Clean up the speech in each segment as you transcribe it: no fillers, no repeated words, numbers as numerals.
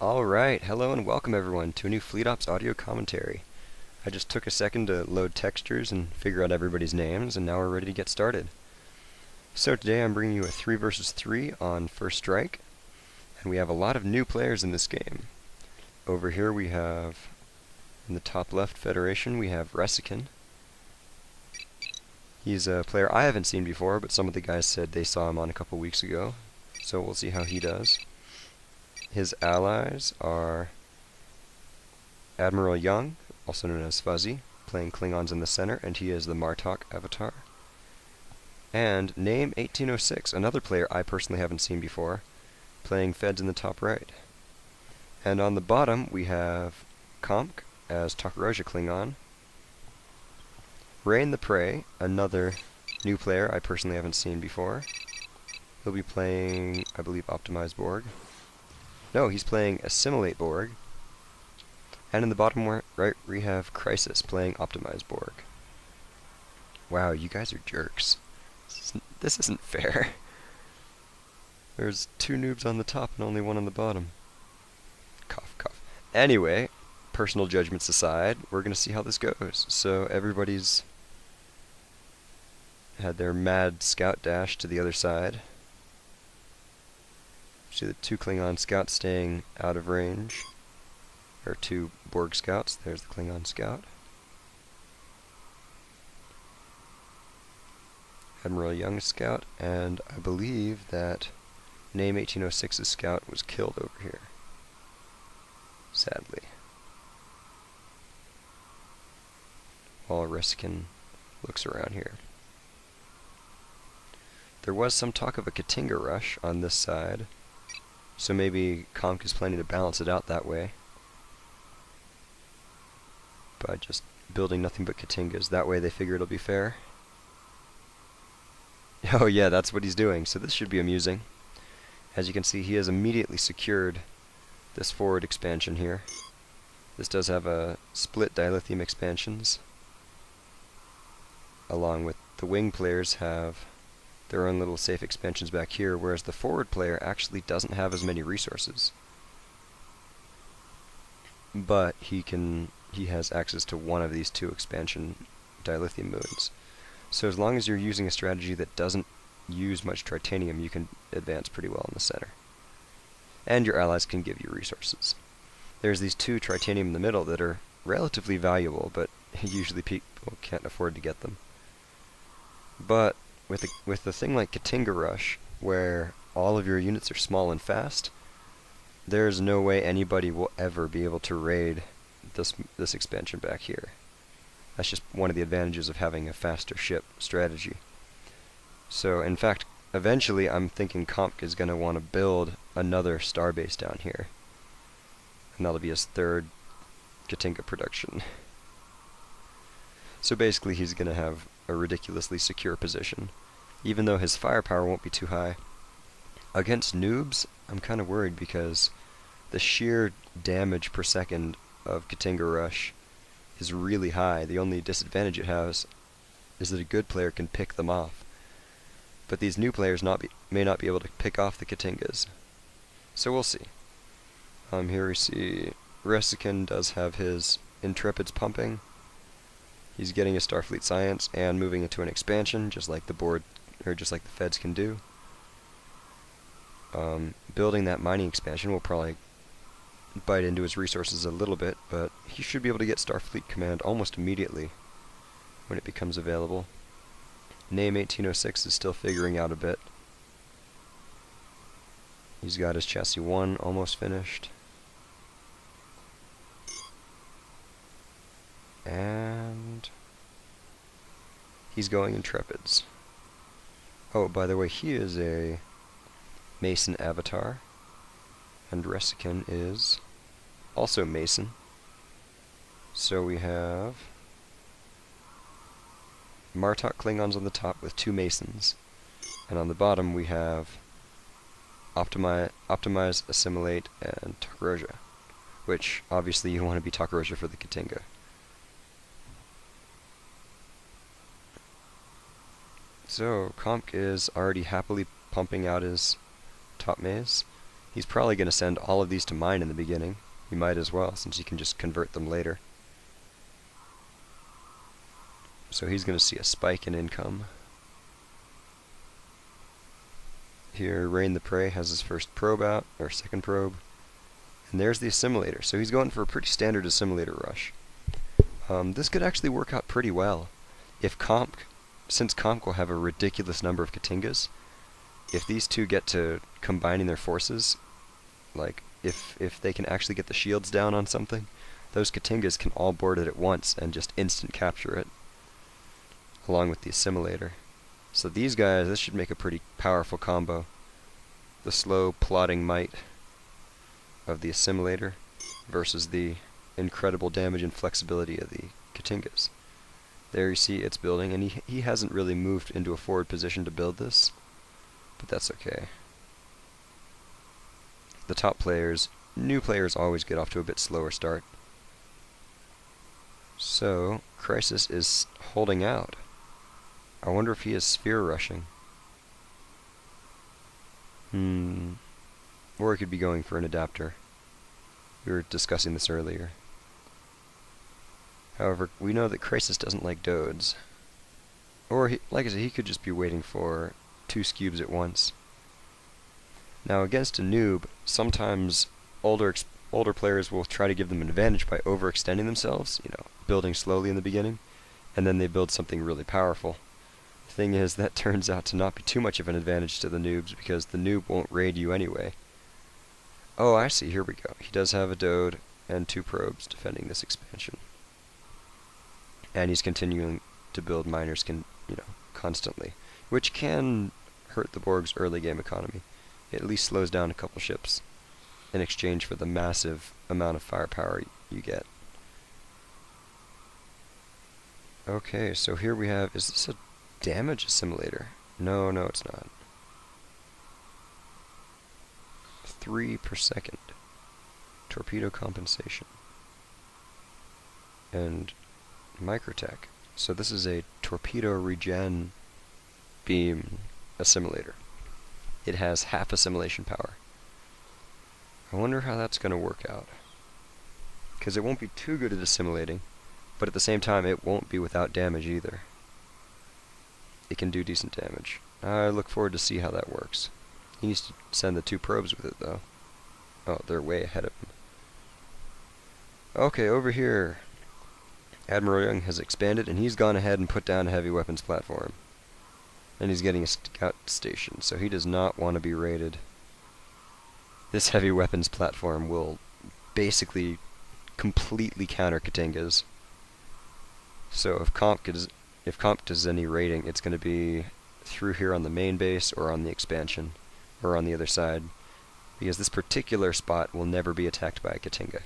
Alright, hello and welcome everyone to a new Fleet Ops audio commentary. I just took a second to load textures and figure out everybody's names, and now we're ready to get started. So today I'm bringing you a 3 versus 3 on FirstStrike, and we have a lot of new players in this game. Over here we have, in the top left Federation, we have Resikin. He's a player I haven't seen before, but some of the guys said they saw him on a couple weeks ago, so we'll see how he does. His allies are Admiral Young, also known as Fuzzy, playing Klingons in the center, and he is the Martok avatar. And Name 1806, another player I personally haven't seen before, playing Feds in the top right. And on the bottom we have Komk as Tokoroja Klingon. Rain the Prey, another new player I personally haven't seen before. He'll be playing, I believe, Optimized Borg. No, he's playing Assimilate Borg. And in the bottom right, we have Crisis playing Optimized Borg. Wow, you guys are jerks. This isn't fair. There's 2 noobs on the top and only 1 on the bottom. Cough, cough. Anyway, personal judgments aside, we're going to see how this goes. So everybody's had their mad scout dash to the other side. See the 2 Klingon scouts staying out of range. There are 2 Borg scouts. There's the Klingon scout. Admiral Young's scout, and I believe that Name 1806's scout was killed over here. Sadly. While Resikin looks around here. There was some talk of a Katinga rush on this side, so maybe Komk is planning to balance it out that way by just building nothing but Katingas. That way they figure it'll be fair. Oh yeah, that's what he's doing, so this should be amusing. As you can see, he has immediately secured this forward expansion here. This does have a split dilithium expansions, along with the wing players have their own little safe expansions back here, whereas the forward player actually doesn't have as many resources. But he has access to one of these 2 expansion dilithium moons. So as long as you're using a strategy that doesn't use much tritanium, you can advance pretty well in the center. And your allies can give you resources. There's these 2 tritanium in the middle that are relatively valuable, but usually people can't afford to get them. But with the thing like Katinga Rush, where all of your units are small and fast, there's no way anybody will ever be able to raid this expansion back here. That's just one of the advantages of having a faster ship strategy. So, in fact, eventually I'm thinking Komk is going to want to build another starbase down here. And that'll be his 3rd Katinga production. So basically he's going to have a ridiculously secure position, even though his firepower won't be too high. Against noobs, I'm kind of worried because the sheer damage per second of Katinga Rush is really high. The only disadvantage it has is that a good player can pick them off. But these new players may not be able to pick off the Katingas. So we'll see. Here we see Resikin does have his Intrepids pumping. He's getting a Starfleet Science and moving into an expansion, just like the board, or just like the Feds can do. Building that mining expansion will probably bite into his resources a little bit, but he should be able to get Starfleet Command almost immediately when it becomes available. Name 1806 is still figuring out a bit. He's got his Chassis 1 almost finished. And he's going Intrepids. Oh, by the way, he is a Mason avatar, and Resikin is also Mason. So we have Martok Klingons on the top with 2 Masons, and on the bottom we have Optimize, Assimilate, and Tokoroja, which obviously you want to be Tokoroja for the Katinga. So Komk is already happily pumping out his top maze. He's probably going to send all of these to mine in the beginning. He might as well, since he can just convert them later. So he's going to see a spike in income. Here, Rain the Prey has his first probe out, or second probe. And there's the assimilator. So he's going for a pretty standard assimilator rush. This could actually work out pretty well. If since Comp will have a ridiculous number of Katingas, if these two get to combining their forces, like if they can actually get the shields down on something, those Katingas can all board it at once and just instant capture it, along with the assimilator. So these guys, this should make a pretty powerful combo. The slow plodding might of the assimilator versus the incredible damage and flexibility of the Katingas. There you see it's building, and he hasn't really moved into a forward position to build this, but that's okay. The top players, new players always get off to a bit slower start. So, Crisis is holding out. I wonder if he is sphere rushing. Or he could be going for an adapter. We were discussing this earlier. However, we know that Crisis doesn't like Dodes. Or, like I said, he could just be waiting for 2 Scubes at once. Now, against a noob, sometimes older players will try to give them an advantage by overextending themselves, building slowly in the beginning, and then they build something really powerful. The thing is, that turns out to not be too much of an advantage to the noobs, because the noob won't raid you anyway. Oh, I see, here we go. He does have a Dode and 2 probes defending this expansion. And he's continuing to build miners constantly, which can hurt the Borg's early game economy. It at least slows down a couple ships in exchange for the massive amount of firepower you get. Okay, so here we have, is this a damage assimilator? No, it's not. 3 per second. Torpedo compensation. And microtech. So this is a torpedo regen beam assimilator. It has half assimilation power. I wonder how that's going to work out. Because it won't be too good at assimilating, but at the same time it won't be without damage either. It can do decent damage. I look forward to see how that works. He needs to send the 2 probes with it though. Oh, they're way ahead of him. Okay, over here. Admiral Young has expanded, and he's gone ahead and put down a heavy weapons platform. And he's getting a scout station, so he does not want to be raided. This heavy weapons platform will basically completely counter Katingas. So if Comp does any raiding, it's going to be through here on the main base or on the expansion, or on the other side, because this particular spot will never be attacked by a Katinga.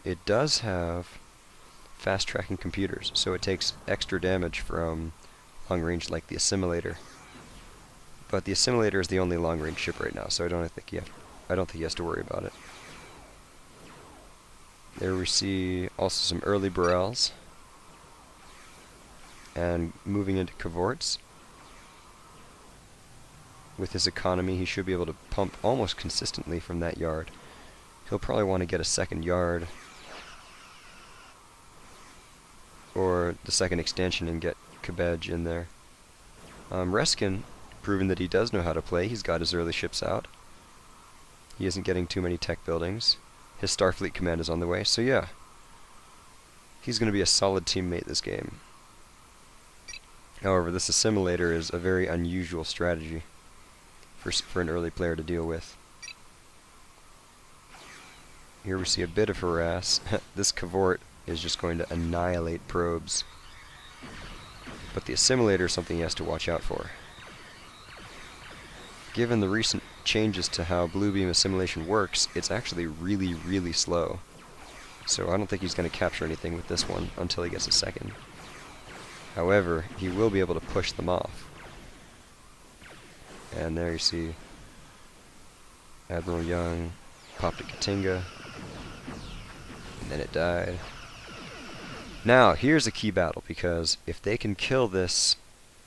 It does have fast tracking computers, so it takes extra damage from long range like the assimilator. But the assimilator is the only long range ship right now, so I don't think he has to worry about it. There we see also some early Burrells. And moving into cavorts. With his economy, he should be able to pump almost consistently from that yard. He'll probably want to get a second yard or the second extension and get Kabedge in there. Reskin, proving that he does know how to play, he's got his early ships out. He isn't getting too many tech buildings. His Starfleet command is on the way, so yeah. He's going to be a solid teammate this game. However, this assimilator is a very unusual strategy for an early player to deal with. Here we see a bit of harass. This cavort is just going to annihilate probes. But the assimilator is something he has to watch out for. Given the recent changes to how blue beam assimilation works, it's actually really, really slow. So I don't think he's going to capture anything with this one until he gets a second. However, he will be able to push them off. And there you see Admiral Young popped a Katinga, and then it died. Now, here's a key battle, because if they can kill this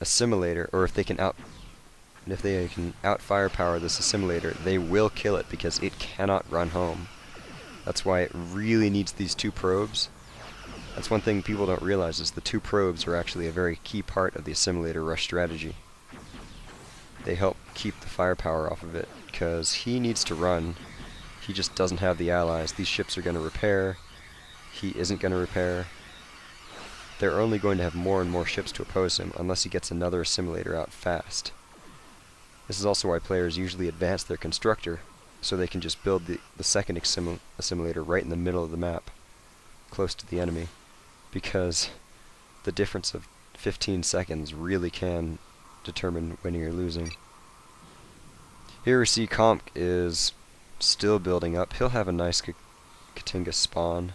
assimilator, or if they can And if they can out-firepower this assimilator, they will kill it because it cannot run home. That's why it really needs these 2 probes. That's one thing people don't realize, is the 2 probes are actually a very key part of the assimilator rush strategy. They help keep the firepower off of it, because he needs to run. He just doesn't have the allies. These ships are going to repair. He isn't going to repair. They're only going to have more and more ships to oppose him, unless he gets another assimilator out fast. This is also why players usually advance their constructor, so they can just build the second assimilator right in the middle of the map, close to the enemy, because the difference of 15 seconds really can determine winning or losing. Here we see Comp is still building up. He'll have a nice Katinga spawn.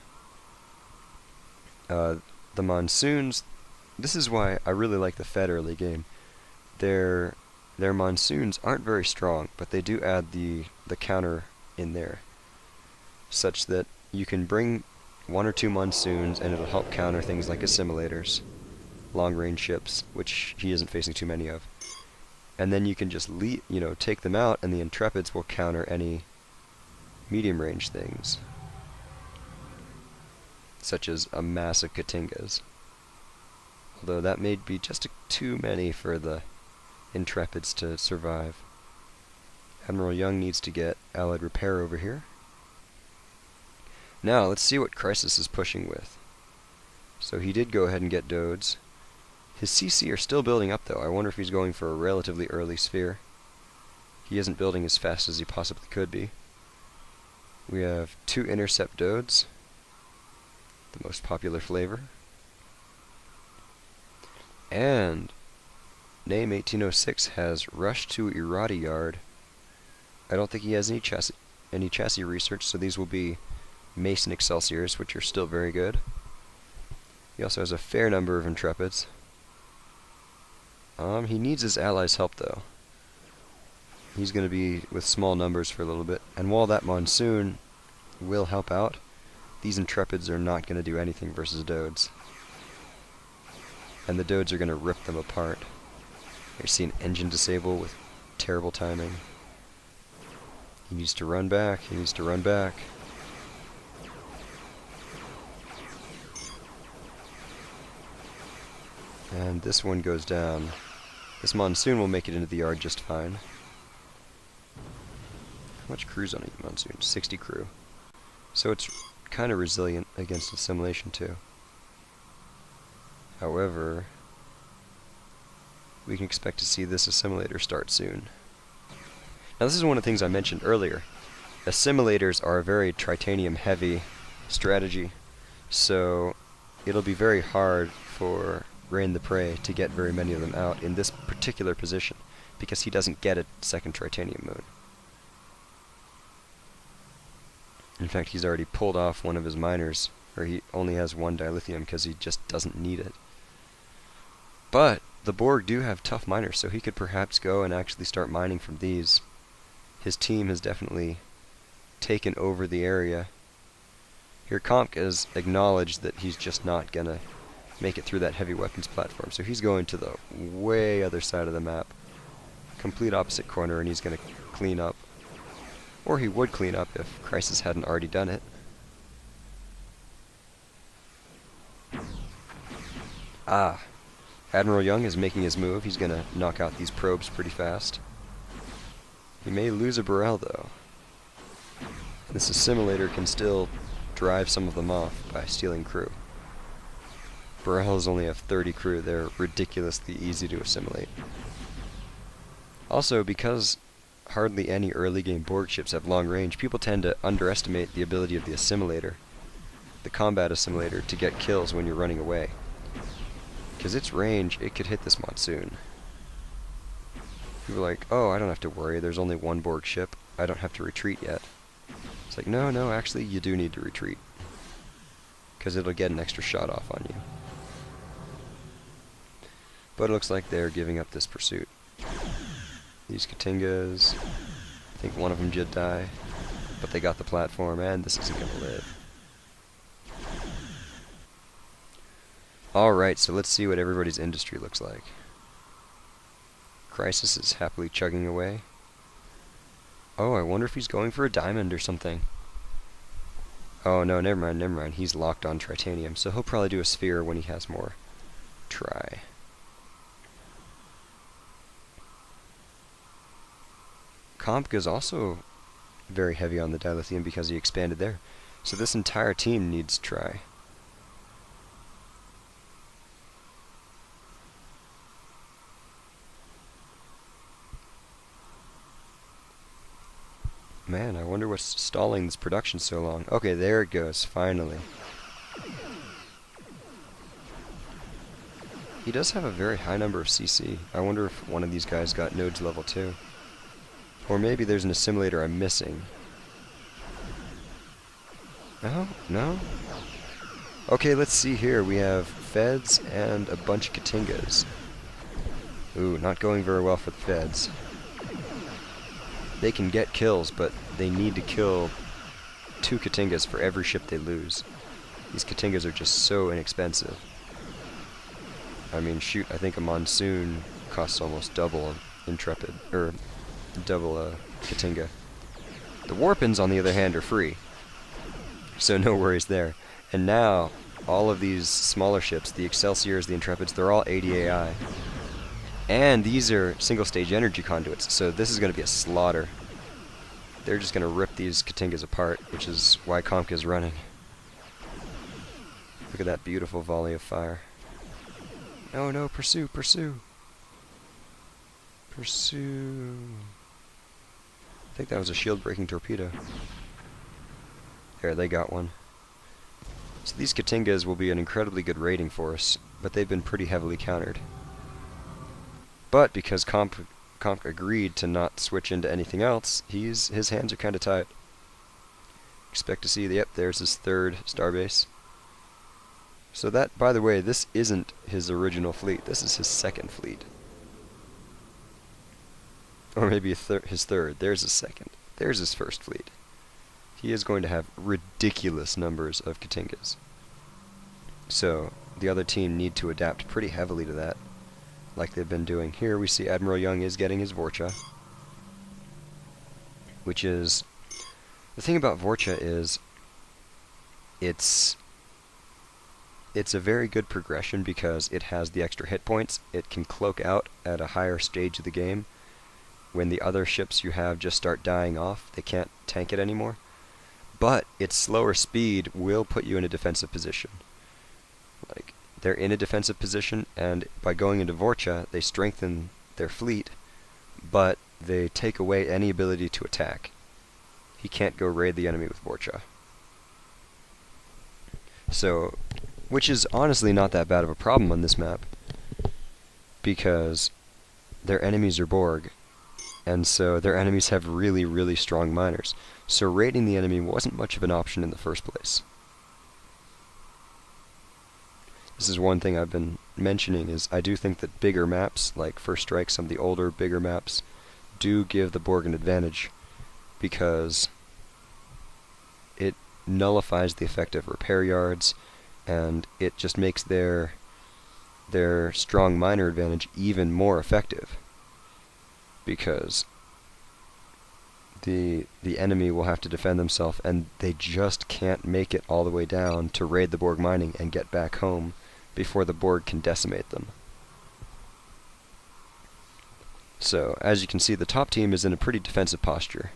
The monsoons, this is why I really like the Fed early game. Their monsoons aren't very strong, but they do add the counter in there, such that you can bring 1 or 2 monsoons and it'll help counter things like assimilators, long-range ships, which he isn't facing too many of. And then you can just take them out, and the Intrepids will counter any medium-range things, such as a mass of Katingas. Although that may be just too many for the Intrepids to survive. Admiral Young needs to get allied repair over here. Now, let's see what Crisis is pushing with. So he did go ahead and get Dodes. His CC are still building up, though. I wonder if he's going for a relatively early sphere. He isn't building as fast as he possibly could be. We have 2 Intercept Dodes, the most popular flavor. And Name 1806 has rushed to Irati Yard. I don't think he has any chassis research, so these will be Mason Excelsiors, which are still very good. He also has a fair number of Intrepids. He needs his allies' help, though. He's going to be with small numbers for a little bit. And while that monsoon will help out, these Intrepids are not going to do anything versus Dodes. And the Dodes are going to rip them apart. You see an engine disable with terrible timing. He needs to run back. He needs to run back. And this one goes down. This monsoon will make it into the yard just fine. How much crew's on a monsoon? 60 crew. So it's kind of resilient against assimilation too. However, we can expect to see this assimilator start soon. Now this is one of the things I mentioned earlier. Assimilators are a very tritanium heavy strategy, so it'll be very hard for Rain the Prey to get very many of them out in this particular position, because he doesn't get a second tritanium moon. In fact, he's already pulled off one of his miners, or he only has 1 dilithium because he just doesn't need it. But the Borg do have tough miners, so he could perhaps go and actually start mining from these. His team has definitely taken over the area. Here Komk has acknowledged that he's just not gonna make it through that heavy weapons platform, so he's going to the way other side of the map, complete opposite corner, and he's gonna clean up. Or he would clean up if Crisis hadn't already done it. Admiral Young is making his move. He's gonna knock out these probes pretty fast. He may lose a Burrell, though. This assimilator can still drive some of them off by stealing crew. Burrells only have 30 crew. They're ridiculously easy to assimilate. Also, because hardly any early game Borg ships have long range, people tend to underestimate the ability of the assimilator, the combat assimilator, to get kills when you're running away. Because its range, it could hit this monsoon. People are like, oh, I don't have to worry, there's only 1 Borg ship, I don't have to retreat yet. It's like, no, actually you do need to retreat, because it'll get an extra shot off on you. But it looks like they're giving up this pursuit. These Katingas, I think one of them did die, but they got the platform, and this isn't going to live. Alright, so let's see what everybody's industry looks like. Crisis is happily chugging away. Oh, I wonder if he's going for a diamond or something. Oh no, never mind, never mind. He's locked on Tritanium, so he'll probably do a sphere when he has more Tri. Kompka's also very heavy on the dilithium because he expanded there. So this entire team needs Tri. Man, I wonder what's stalling this production so long. Okay, there it goes, finally. He does have a very high number of CC. I wonder if one of these guys got nodes level 2. Or maybe there's an assimilator I'm missing. No? No? Okay, let's see here. We have Feds and a bunch of Katingas. Ooh, not going very well for the Feds. They can get kills, but they need to kill 2 Katingas for every ship they lose. These Katingas are just so inexpensive. I mean, shoot, I think a Monsoon costs almost double Intrepid, or double Katinga. The Warpins, on the other hand, are free. So no worries there. And now, all of these smaller ships, the Excelsiors, the Intrepids, they're all 80 AI. And these are single-stage energy conduits, so this is going to be a slaughter. They're just going to rip these Katingas apart, which is why Kompka's running. Look at that beautiful volley of fire. No, no, pursue, pursue. Pursue. I think that was a shield-breaking torpedo. There, they got one. So these Katingas will be an incredibly good raiding force, but they've been pretty heavily countered. But because Komp agreed to not switch into anything else, his hands are kind of tied. Expect to see, yep, there's his 3rd starbase. So that, by the way, this isn't his original fleet. This is his 2nd fleet. Or maybe his 3rd. There's his 2nd. There's his 1st fleet. He is going to have ridiculous numbers of Katingas. So the other team need to adapt pretty heavily to that, like they've been doing. Here we see Admiral Young is getting his Vorcha, which is... The thing about Vorcha is it's a very good progression because it has the extra hit points. It can cloak out at a higher stage of the game. When the other ships you have just start dying off, they can't tank it anymore. But its slower speed will put you in a defensive position. Like, they're in a defensive position, and by going into Vorcha, they strengthen their fleet, but they take away any ability to attack. He can't go raid the enemy with Vorcha. So, which is honestly not that bad of a problem on this map, because their enemies are Borg, and so their enemies have really, really strong miners. So raiding the enemy wasn't much of an option in the first place. This is one thing I've been mentioning, is I do think that bigger maps, like FirstStrike, some of the older, bigger maps, do give the Borg an advantage, because it nullifies the effect of repair yards, and it just makes their strong miner advantage even more effective, because the enemy will have to defend themselves, and they just can't make it all the way down to raid the Borg mining and get back home before the Borg can decimate them. So, as you can see, the top team is in a pretty defensive posture,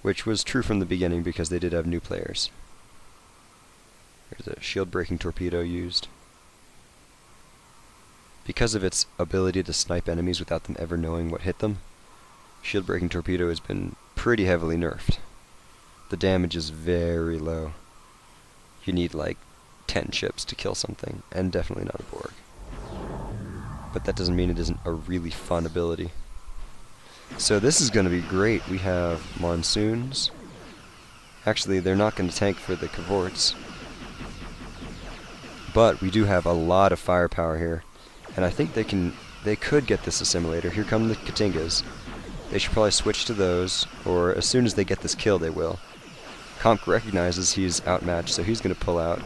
which was true from the beginning because they did have new players. There's a shield-breaking torpedo used. Because of its ability to snipe enemies without them ever knowing what hit them, shield-breaking torpedo has been pretty heavily nerfed. The damage is very low. You need like 10 ships to kill something, and definitely not a Borg. But that doesn't mean it isn't a really fun ability. So this is going to be great. We have Monsoons. Actually, they're not going to tank for the Cavorts. But we do have a lot of firepower here, and I think they could get this assimilator. Here come the Katingas. They should probably switch to those, or as soon as they get this kill, they will. Komp recognizes he's outmatched, so he's going to pull out.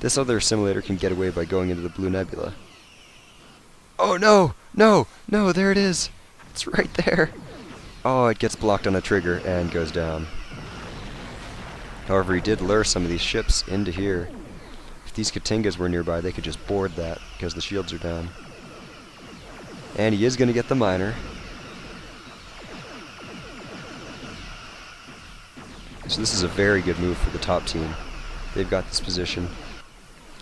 This other assimilator can get away by going into the Blue Nebula. Oh no! No! No, there it is! It's right there! Oh, it gets blocked on a trigger and goes down. However, he did lure some of these ships into here. If these Katingas were nearby, they could just board that, because the shields are down. And he is going to get the miner. So this is a very good move for the top team. They've got this position.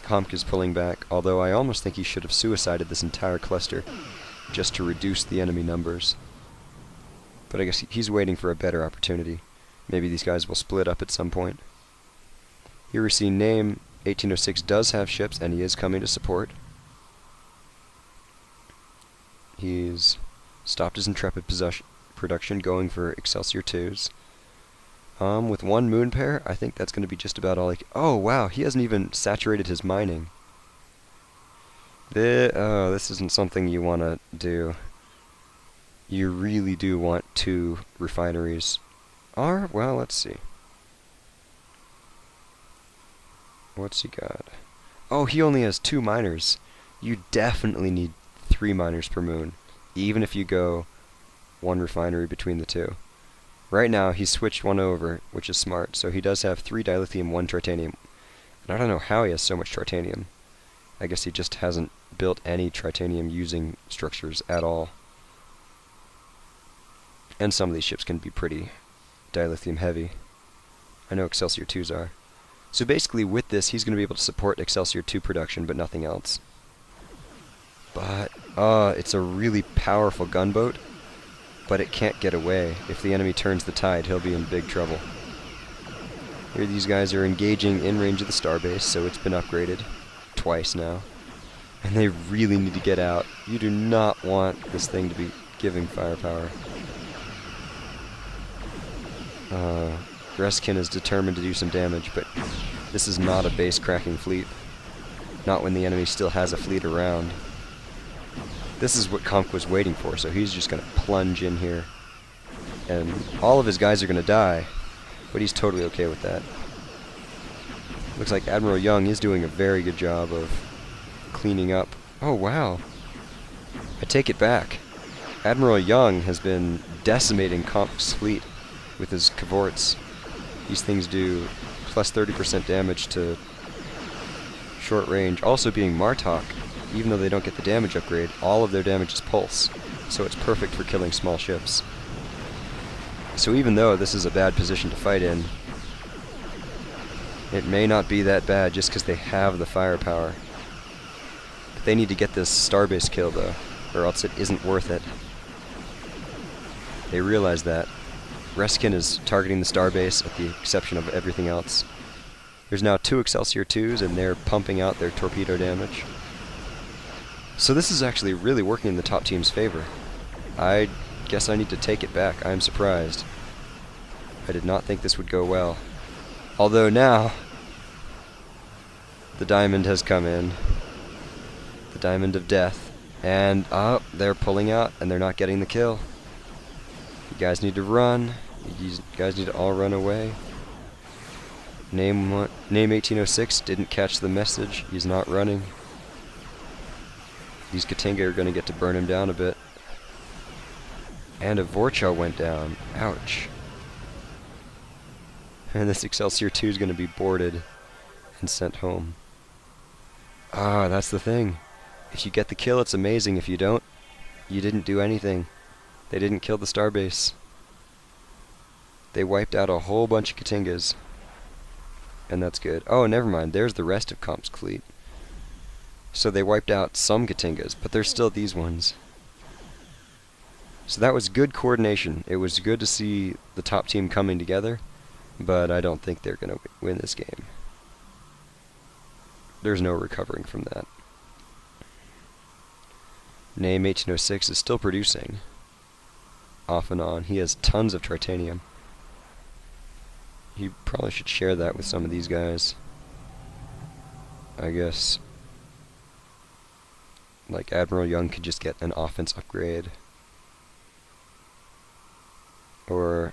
Komk is pulling back, although I almost think he should have suicided this entire cluster just to reduce the enemy numbers. But I guess he's waiting for a better opportunity. Maybe these guys will split up at some point. Here we see Name 1806 does have ships, and he is coming to support. He's stopped his Intrepid production, going for Excelsior 2s. With one moon pair, I think that's going to be just about all oh, wow, he hasn't even saturated his mining. This isn't something you want to do. You really do want 2 refineries. Well, let's see. What's he got? Oh, he only has 2 miners. You definitely need 3 miners per moon, even if you go 1 refinery between the 2. Right now, he's switched one over, which is smart, so he does have 3 dilithium, 1 tritanium. And I don't know how he has so much tritanium. I guess he just hasn't built any tritanium using structures at all. And some of these ships can be pretty dilithium heavy. I know Excelsior 2s are. So basically with this, he's going to be able to support Excelsior 2 production, but nothing else. But, it's a really powerful gunboat, but it can't get away. If the enemy turns the tide, he'll be in big trouble. Here these guys are engaging in range of the starbase, so it's been upgraded twice now. And they really need to get out. You do not want this thing to be giving firepower. Reskin is determined to do some damage, but this is not a base-cracking fleet. Not when the enemy still has a fleet around. This is what Komk was waiting for, so he's just going to plunge in here. And all of his guys are going to die, but he's totally okay with that. Looks like Admiral Young is doing a very good job of cleaning up. Oh, wow. I take it back. Admiral Young has been decimating Komk's fleet with his cavorts. These things do plus 30% damage to short range. Also being Martok, even though they don't get the damage upgrade, all of their damage is pulse, so it's perfect for killing small ships. So even though this is a bad position to fight in, it may not be that bad just because they have the firepower. But they need to get this starbase kill though, or else it isn't worth it. They realize that. Reskin is targeting the starbase at the exception of everything else. There's now 2 Excelsior 2s and they're pumping out their torpedo damage. So this is actually really working in the top team's favor. I guess I need to take it back. I'm surprised. I did not think this would go well. Although now, the diamond has come in. The diamond of death. And, they're pulling out and they're not getting the kill. You guys need to run. You guys need to all run away. Name 1806 didn't catch the message. He's not running. These Katinga are going to get to burn him down a bit. And a Vorcha went down. Ouch. And this Excelsior 2 is going to be boarded and sent home. That's the thing. If you get the kill, it's amazing. If you don't, you didn't do anything. They didn't kill the starbase. They wiped out a whole bunch of Katingas. And that's good. Oh, never mind. There's the rest of Komp's fleet. So they wiped out some Katingas, but there's still these ones. So that was good coordination. It was good to see the top team coming together, but I don't think they're going to win this game. There's no recovering from that. Name 1806 is still producing. Off and on. He has tons of tritanium. He probably should share that with some of these guys. I guess like Admiral Young could just get an offense upgrade. Or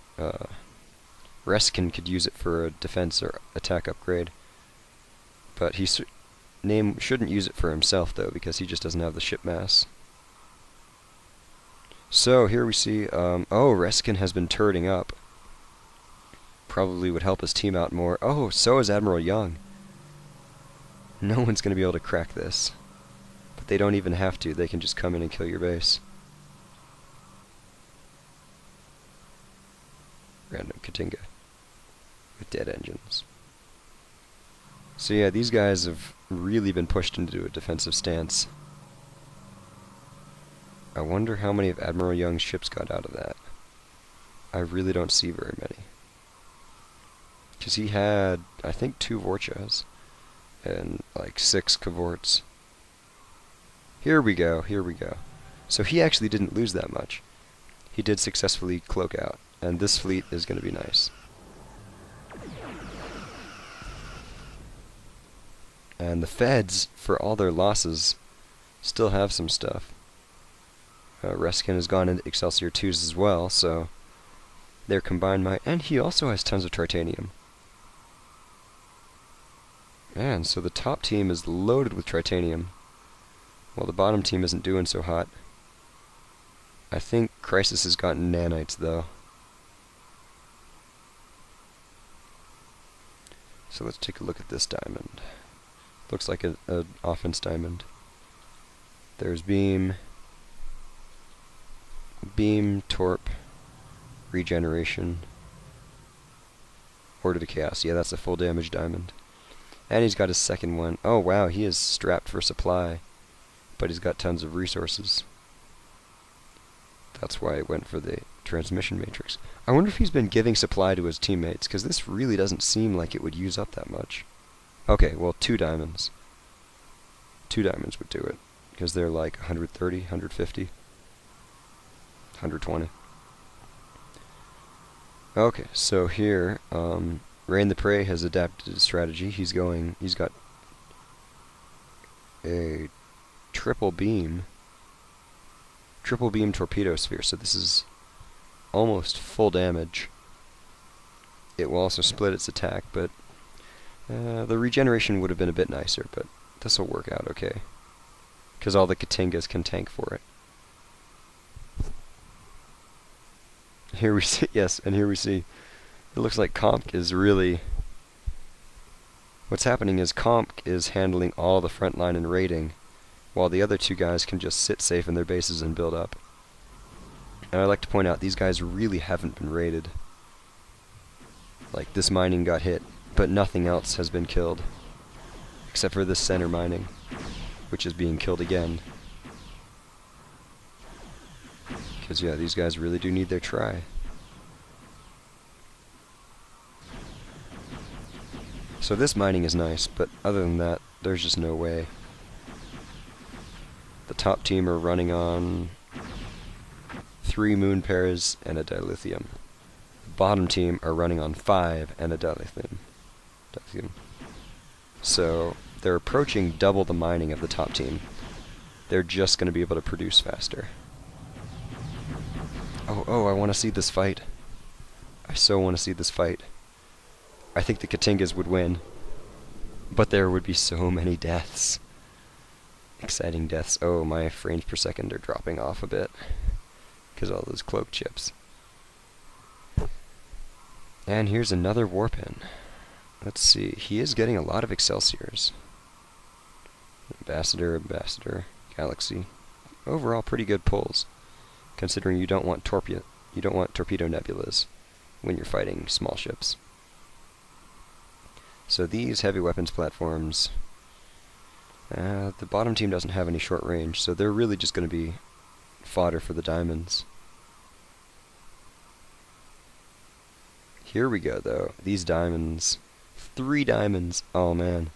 Reskin could use it for a defense or attack upgrade. But Name shouldn't use it for himself though, because he just doesn't have the ship mass. So here we see, oh, Reskin has been turreting up. Probably would help his team out more. Oh, so is Admiral Young. No one's going to be able to crack this. But they don't even have to. They can just come in and kill your base. Random Katinga with dead engines. So yeah, these guys have really been pushed into a defensive stance. I wonder how many of Admiral Young's ships got out of that. I really don't see very many. Because he had, I think, 2 Vorchas and like 6 Cavorts. Here we go, here we go. So he actually didn't lose that much. He did successfully cloak out, and this fleet is going to be nice. And the Feds, for all their losses, still have some stuff. Reskin has gone into Excelsior 2s as well, so their combined might. And he also has tons of Tritanium. And so the top team is loaded with Tritanium, while the bottom team isn't doing so hot. I think Crisis has gotten nanites, though. So let's take a look at this diamond. Looks like an offense diamond. There's beam, torp, regeneration, order to chaos. Yeah, that's a full damage diamond. And he's got his second one. Oh wow, he is strapped for supply, but he's got tons of resources. That's why I went for the transmission matrix. I wonder if he's been giving supply to his teammates, because this really doesn't seem like it would use up that much. Okay, well, 2 diamonds. 2 diamonds would do it, because they're like 130, 150, 120. Okay, so here, Rain the Prey has adapted his strategy. He's got a triple beam torpedo sphere, so this is almost full damage. It will also split its attack, but the regeneration would have been a bit nicer, but this will work out okay, because all the Katingas can tank for it. Here we see, yes, and here we see, it looks like Comp is really, what's happening is Comp is handling all the front line and raiding, while the other 2 guys can just sit safe in their bases and build up. And I'd like to point out, these guys really haven't been raided. Like, this mining got hit, but nothing else has been killed, except for this center mining, which is being killed again. Because, yeah, these guys really do need their try. So this mining is nice, but other than that, there's just no way. The top team are running on 3 moon pairs and a dilithium. The bottom team are running on 5 and a dilithium. So they're approaching double the mining of the top team. They're just going to be able to produce faster. Oh, I want to see this fight. I so want to see this fight. I think the Katingas would win, but there would be so many deaths. Exciting deaths. Oh, my frames per second are dropping off a bit because all those cloak chips. And here's another warpin. Let's see. He is getting a lot of Excelsiors. Ambassador, Galaxy. Overall, pretty good pulls, considering you don't want torpedo nebulas when you're fighting small ships. So these heavy weapons platforms, the bottom team doesn't have any short range, so they're really just going to be fodder for the diamonds. Here we go, though. These diamonds. 3 diamonds. Oh, man.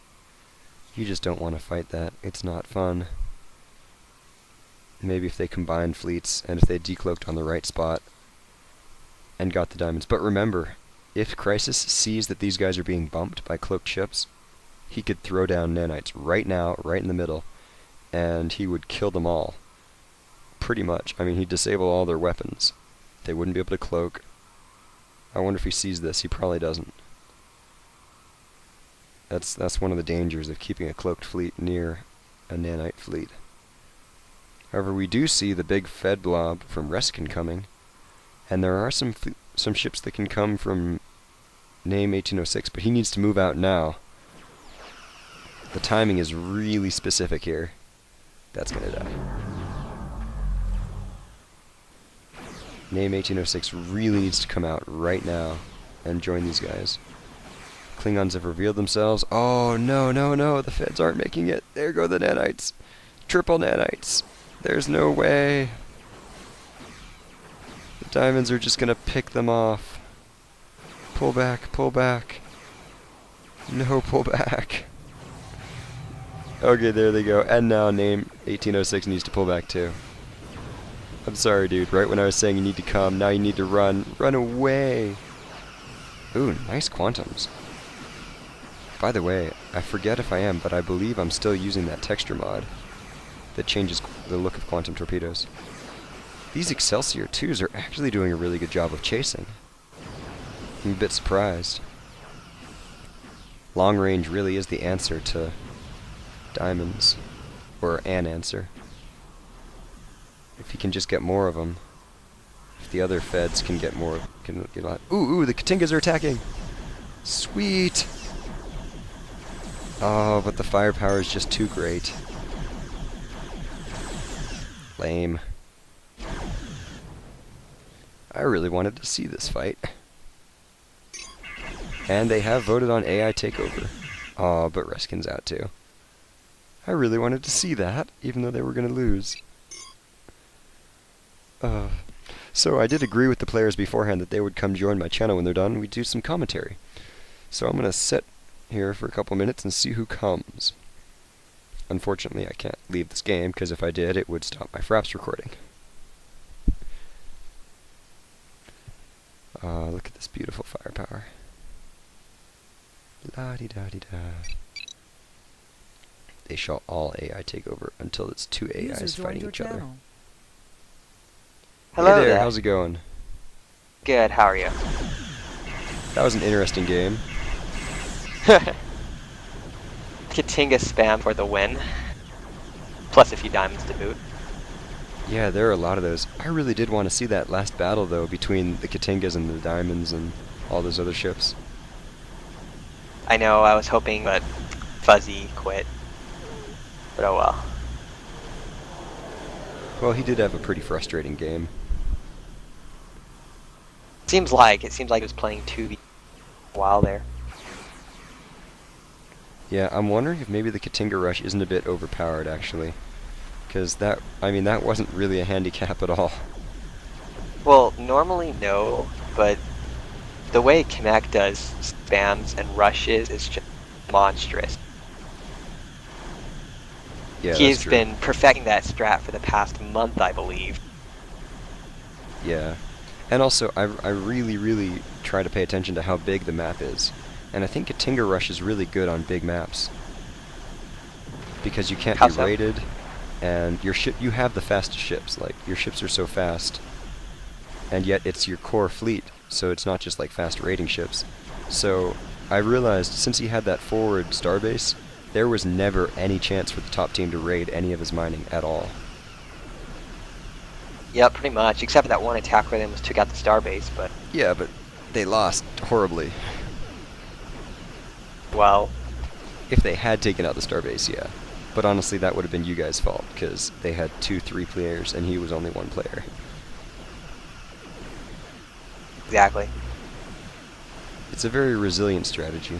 You just don't want to fight that. It's not fun. Maybe if they combined fleets, and if they decloaked on the right spot and got the diamonds. But remember, if Crisis sees that these guys are being bumped by cloaked ships, he could throw down nanites right now, right in the middle, and he would kill them all. Pretty much. I mean, he'd disable all their weapons. They wouldn't be able to cloak. I wonder if he sees this. He probably doesn't. That's one of the dangers of keeping a cloaked fleet near a nanite fleet. However, we do see the big Fed blob from Reskin coming, and there are some ships that can come from name 1806, but he needs to move out now. The timing is really specific here. That's gonna die. Name 1806 really needs to come out right now and join these guys. Klingons have revealed themselves. Oh, no, no, no, the Feds aren't making it. There go the nanites. Triple nanites. There's no way. The diamonds are just gonna pick them off. Pull back, pull back. No, pull back. Okay, there they go. And now name 1806 needs to pull back too. I'm sorry, dude. Right when I was saying you need to come, now you need to run. Run away. Ooh, nice quantums. By the way, I forget if I am, but I believe I'm still using that texture mod that changes the look of quantum torpedoes. These Excelsior 2s are actually doing a really good job of chasing. I'm a bit surprised. Long range really is the answer to diamonds, or an answer. If you can just get more of them, if the other Feds can get more, can get a lot. Ooh, the Katingas are attacking! Sweet! Oh, but the firepower is just too great. Lame. I really wanted to see this fight. And they have voted on AI takeover. Oh, but Reskin's out too. I really wanted to see that, even though they were going to lose. So I did agree with the players beforehand that they would come join my channel when they're done. We'd do some commentary. So I'm going to sit here for a couple minutes and see who comes. Unfortunately, I can't leave this game, because if I did, it would stop my Fraps recording. Look at this beautiful firepower. La-di-da-di-da. They shall all AI take over until it's two AIs fighting each other. Hello hey there, there. How's it going? Good, how are you? That was an interesting game. Katinga spam for the win. Plus a few diamonds to boot. Yeah, there are a lot of those. I really did want to see that last battle, though, between the Katingas and the diamonds and all those other ships. I know, I was hoping, but Fuzzy quit. But oh well. Well, he did have a pretty frustrating game. It seems like he was playing 2v a while there. Yeah, I'm wondering if maybe the Katinga rush isn't a bit overpowered, actually. Because that wasn't really a handicap at all. Well, normally no, but the way Kamek does spams and rushes is just monstrous. Yeah, He's that's true. been perfecting that strat for the past month, I believe. Yeah. And also, I really, really try to pay attention to how big the map is. And I think Katinga Rush is really good on big maps. Because you can't How be so? raided, and you have the fastest ships. Like, your ships are so fast. And yet it's your core fleet, so it's not just like fast raiding ships. So, I realized since he had that forward starbase, there was never any chance for the top team to raid any of his mining at all. Yep, pretty much, except for that one attack where they almost took out the starbase, but... Yeah, but they lost horribly. Well... If they had taken out the starbase, yeah. But honestly, that would have been you guys' fault, because they had 2-3 players, and he was only 1 player. Exactly. It's a very resilient strategy.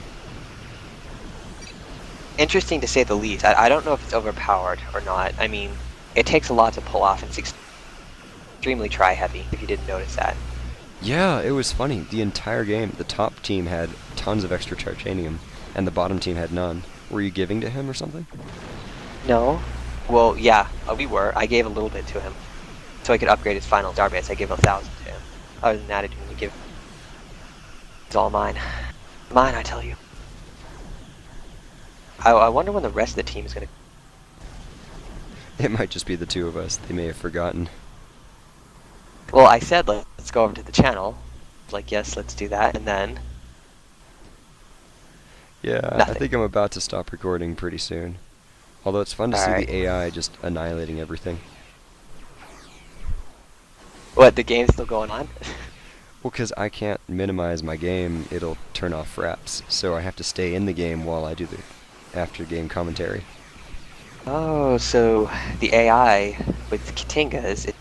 Interesting to say the least. I don't know if it's overpowered or not. I mean, it takes a lot to pull off, and it's extremely try-heavy, if you didn't notice that. Yeah, it was funny. The entire game, the top team had tons of extra titanium, and the bottom team had none. Were you giving to him or something? No? Well, yeah, we were. I gave a little bit to him, so I could upgrade his final starbase. I gave 1,000 to him. Other than that, I didn't give... It's all mine. Mine, I tell you. I wonder when the rest of the team is gonna... It might just be the 2 of us. They may have forgotten. Well, I said, let's go over to the channel. Like, yes, let's do that, and then... Yeah, Nothing. I think I'm about to stop recording pretty soon. Although it's fun to see Alright. the AI just annihilating everything. What, the game's still going on? Well, because I can't minimize my game, it'll turn off fraps. So I have to stay in the game while I do the after-game commentary. Oh, so the AI with Katingas is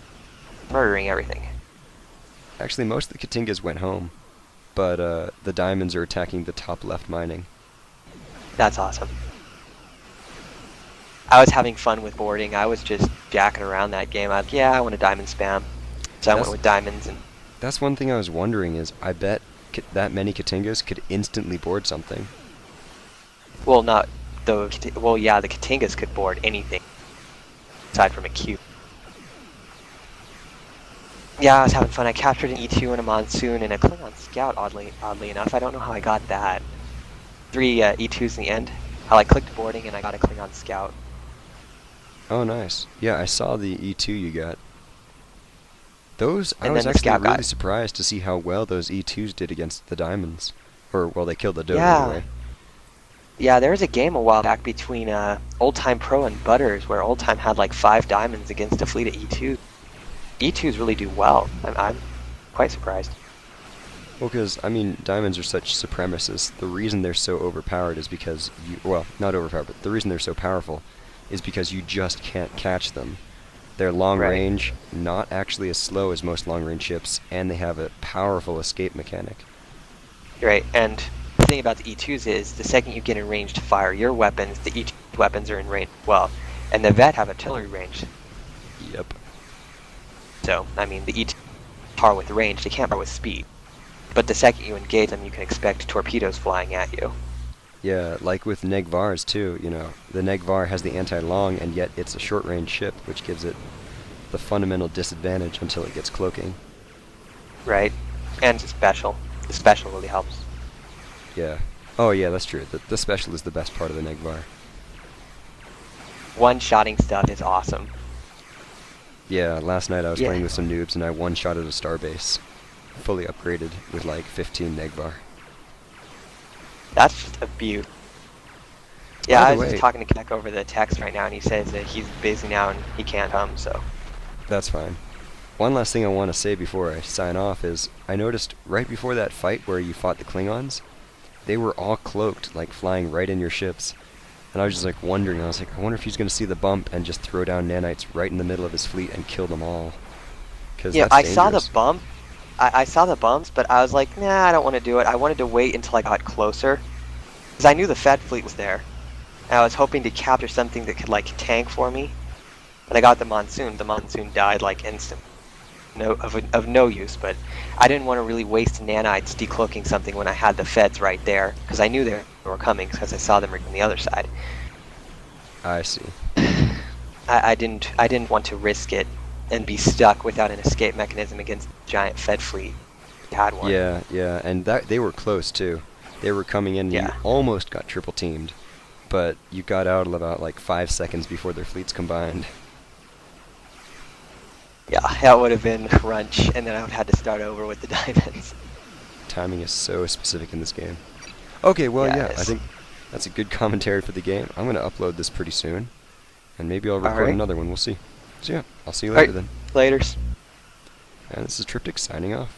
murdering everything. Actually, most of the Katingas went home, but the diamonds are attacking the top left mining. That's awesome. I was having fun with boarding. I was just jacking around that game. I want a diamond spam. So I went with diamonds. And That's one thing I was wondering is I bet that many Katingas could instantly board something. well, not the well, yeah, the Katingas could board anything aside from a cube. Yeah, I was having fun. I captured an E2 and a Monsoon and a Klingon Scout. Oddly enough, I don't know how I got that. 3 E2s in the end. I clicked boarding and I got a Klingon Scout. Oh, nice. Yeah, I saw the E2 you got. Those, I And was then the actually scout really got. surprised to see how well those E2s did against the diamonds. Or, well, they killed the doe Yeah. anyway. Yeah, there was a game a while back between Old Time Pro and Butters where Old Time had 5 diamonds against a fleet of E2s. E2s really do well. I'm quite surprised. Well, because, I mean, diamonds are such supremacists. The reason they're so overpowered is because well, not overpowered, but the reason they're so powerful is because you just can't catch them. They're long Right. range, not actually as slow as most long range ships, and they have a powerful escape mechanic. Right, and the thing about the E2s is the second you get in range to fire your weapons, the E2 weapons are in range as well. And the Vet have artillery range. Yep. So, I mean, the E2 par with range, they can't par with speed. But the second you engage them, you can expect torpedoes flying at you. Yeah, like with Negvars too, you know. The Negvar has the anti-long, and yet it's a short-range ship, which gives it the fundamental disadvantage until it gets cloaking. Right? And it's special. The special really helps. Yeah. Oh yeah, that's true. The special is the best part of the Negvar. One-shotting stuff is awesome. Yeah, last night I was Yeah. playing with some noobs, and I one-shotted a starbase. Fully upgraded with 15 Negvar. That's just a beaut. Yeah, By I the was way- just talking to Keck over the text right now, and he says that he's busy now and he can't come, so. That's fine. One last thing I want to say before I sign off is I noticed right before that fight where you fought the Klingons, they were all cloaked, flying right in your ships. And I was just wondering, I was I wonder if he's going to see the bump and just throw down nanites right in the middle of his fleet and kill them all. 'Cause Yeah, that's I saw the dangerous. bump. I saw the bumps, but I was like, nah, I don't want to do it. I wanted to wait until I got closer. Because I knew the Fed fleet was there. And I was hoping to capture something that could, tank for me. But I got the Monsoon. The Monsoon died, instant. Of no use, but I didn't want to really waste nanites decloaking something when I had the Feds right there. Because I knew they were coming, because I saw them on the other side. I see. I didn't want to risk it and be stuck without an escape mechanism against the giant Fed fleet. You had one. Yeah, yeah, and they were close too. They were coming in, Yeah. you almost got triple teamed, but you got out about 5 seconds before their fleets combined. Yeah, that would have been crunch, and then I would have had to start over with the diamonds. Timing is so specific in this game. Okay, well, Yeah, yeah, it I is. think that's a good commentary for the game. I'm going to upload this pretty soon, and maybe I'll record Alright. another one. We'll see. So yeah, I'll see you later Alright, then. laters. And this is Triptych signing off.